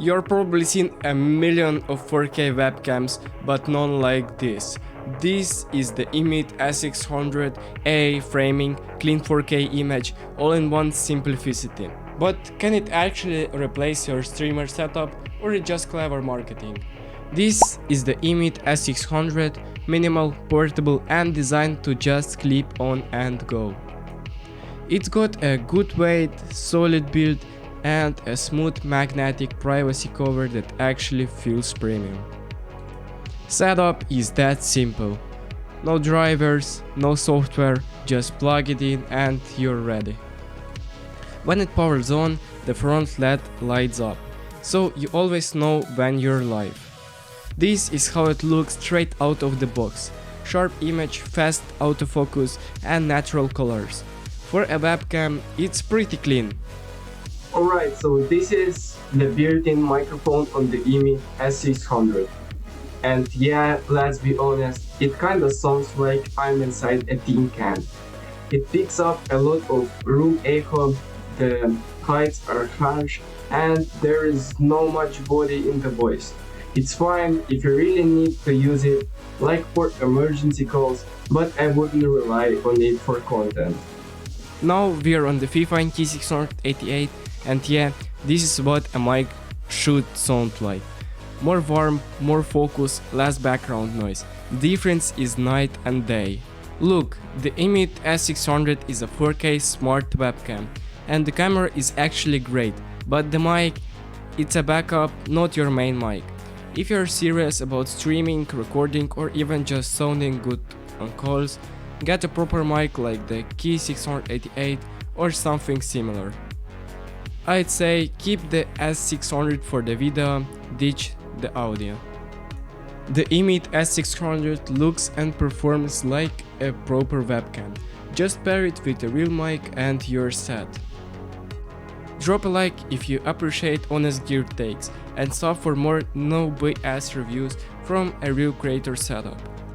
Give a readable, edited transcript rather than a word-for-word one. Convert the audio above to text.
You're probably seen a million of 4K webcams, but none like this. This is the eMeet S600A framing, clean 4K image, all in one simplicity. But can it actually replace your streamer setup, or is it just clever marketing? This is the eMeet S600, minimal, portable and designed to just clip on and go. It's got a good weight, solid build and a smooth magnetic privacy cover that actually feels premium. Setup is that simple. No drivers, no software, just plug it in and you're ready. When it powers on, the front LED lights up, so you always know when you're live. This is how it looks straight out of the box. Sharp image, fast autofocus and natural colors. For a webcam, it's pretty clean. Alright, so this is the built-in microphone on the eMeet S600. And yeah, let's be honest, it kinda sounds like I'm inside a tin can. It picks up a lot of room echo, the heights are harsh, and there is no much body in the voice. It's fine if you really need to use it, like for emergency calls, but I wouldn't rely on it for content. Now we're on the Fifine K688 and yeah, this is what a mic should sound like. More warm, more focus, less background noise. The difference is night and day. Look, the eMeet S600 is a 4K smart webcam and the camera is actually great, but the mic, it's a backup, not your main mic. If you're serious about streaming, recording or even just sounding good on calls, get a proper mic like the K688 or something similar. I'd say keep the S600 for the video, ditch the audio. The eMeet S600 looks and performs like a proper webcam. Just pair it with a real mic and you're set. Drop a like if you appreciate honest gear takes and sub for more no BS reviews from a real creator setup.